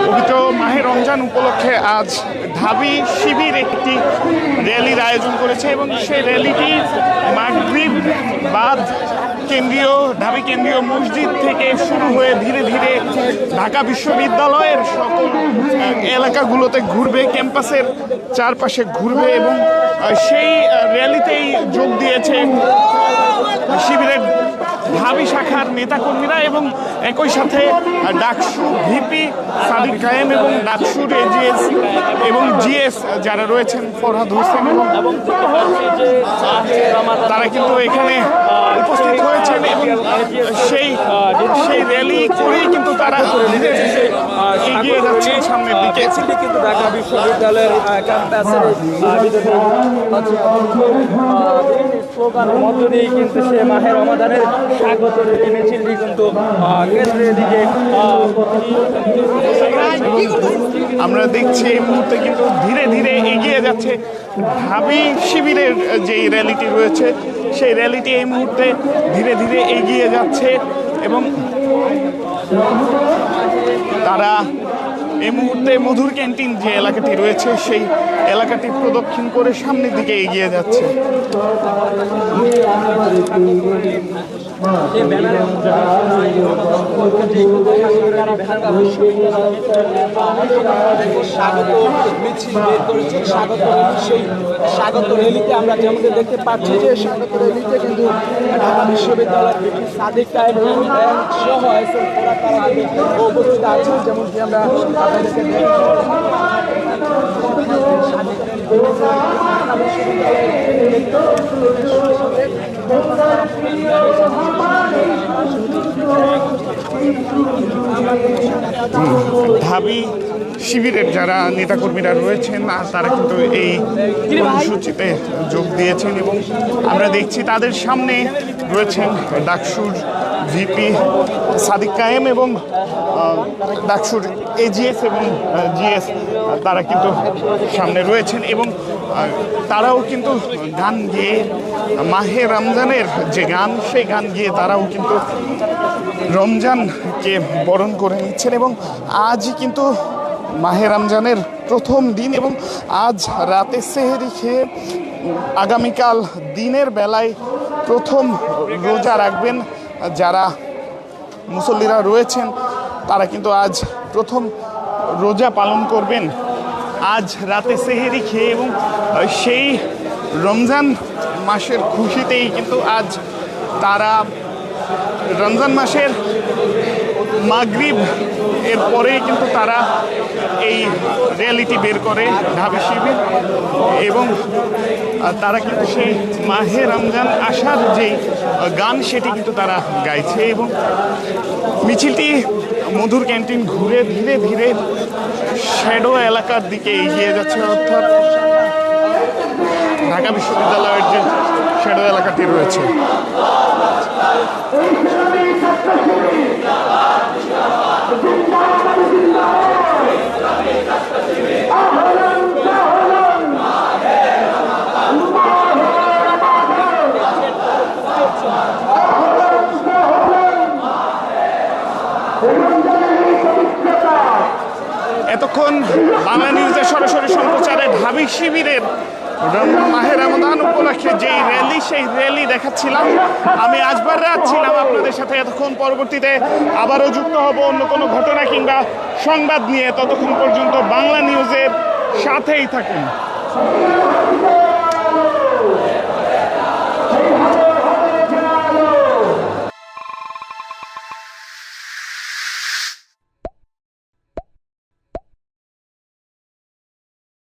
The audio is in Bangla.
পবিত্র মাহে রমজান উপলক্ষে আজ ঢাবি শিবির একটি র্যালির আয়োজন করেছে এবং সেই র্যালিটি মাগরিব বাদ ঢাবি কেন্দ্রীয় মসজিদ থেকে শুরু হয়ে ধীরে ধীরে ঢাকা বিশ্ববিদ্যালয়ের সকল এলাকাগুলোতে ঘুরবে, ক্যাম্পাসের চারপাশে ঘুরবে এবং সেই র্যালিতেই যোগ দিয়েছে শিবিরের ঢাবি শাখার নেতাকর্মীরা এবং একই সাথে ডাকসু ভিপি সাদিক কায়েম এবং ডাকসুর এজিএস এবং জিএস যারা রয়েছেন ফরহাদ হোসেন এবং তারা কিন্তু এখানে উপস্থিত হয়েছেন এবং সেই র্যালি করেই কিন্তু তারা এগিয়ে যাচ্ছেন সামনের দিকে। কিন্তু ঢাকা বিশ্ববিদ্যালয়ের ক্যাম্পাসের স্লোগানের মধ্য দিয়ে কিন্তু সে মাহে রমাদানের স্বাগত মিছিলটি কিন্তু কেন্দ্রের দিকে আমরা দেখছি এই মুহূর্তে কিন্তু ধীরে ধীরে এগিয়ে যাচ্ছে ঢাবি শিবিরের যেই র্যালিটি রয়েছে সেই র্যালিটি এই মুহূর্তে ধীরে ধীরে এগিয়ে যাচ্ছে এবং তারা এই মুহূর্তে মধুর ক্যান্টিন যে এলাকাটি রয়েছে সেই এলাকাটি প্রদক্ষিণ করে সামনের দিকে এগিয়ে যাচ্ছে। স্বাগত মিছিল বের করেছে, স্বাগত র্যালিতে আমরা যেমন দেখতে পাচ্ছি যে স্বাগত র্যালিতে কিন্তু ঢাকা বিশ্ববিদ্যালয়ের সাদিক কায়েম সহ তারা উপস্থিত আছেন, যেমনকি আমরা আপনাদেরকে ঢাবি শিবিরের যারা নেতাকর্মীরা রয়েছেন তারা কিন্তু এই কর্মসূচিতে যোগ দিয়েছেন এবং আমরা দেখছি তাদের সামনে রয়েছেন ডাকসুর ভিপি সাদিক কায়েম এবং ডাকসুর এজিএস এবং জিএস তারা কিন্তু সামনে রয়েছেন এবং তারাও কিন্তু গান গেয়ে মাহে রমজানের যে গান সেই গান গিয়ে তারাও কিন্তু রমজানকে বরণ করে নিচ্ছেন এবং আজই কিন্তু মাহে রমজানের প্রথম দিন এবং আজ রাতে সেহরি খেয়ে আগামীকাল দিনের বেলায় প্রথম রোজা রাখবেন যারা মুসল্লিরা রয়েছেন তারা কিন্তু আজ প্রথম রোজা পালন করবেন আজ রাতে সেহরি খেয়ে এবং সেই রমজান মাসের খুশিতেই কিন্তু আজ তারা রমজান মাসের মাগরিব এর পরেই কিন্তু তারা এই রিয়েলিটি বের করে ঢাবি শিবির এবং তারা কিন্তু সেই মাহে রমজান আসার যেই গান সেটি কিন্তু তারা গাইছে এবং মিছিলটি মধুর ক্যান্টিন ঘুরে ধীরে ধীরে শ্যাডো এলাকার দিকে এগিয়ে যাচ্ছে, অর্থাৎ ঢাকা বিশ্ববিদ্যালয়ের যে শ্যাডো এলাকাটি রয়েছে। এতক্ষণ বাংলা নিউজের সরাসরি সম্প্রচারে ঢাবি শিবিরের মাহে রমজান উপলক্ষে যেই র্যালি সেই র্যালি দেখাচ্ছিলাম আমি আজবার রাত ছিলাম আপনাদের সাথে। এতক্ষণ পরবর্তীতে আবারও যুক্ত হব অন্য কোনো ঘটনা কিংবা সংবাদ নিয়ে। ততক্ষণ পর্যন্ত বাংলা নিউজের সাথেই থাকুন।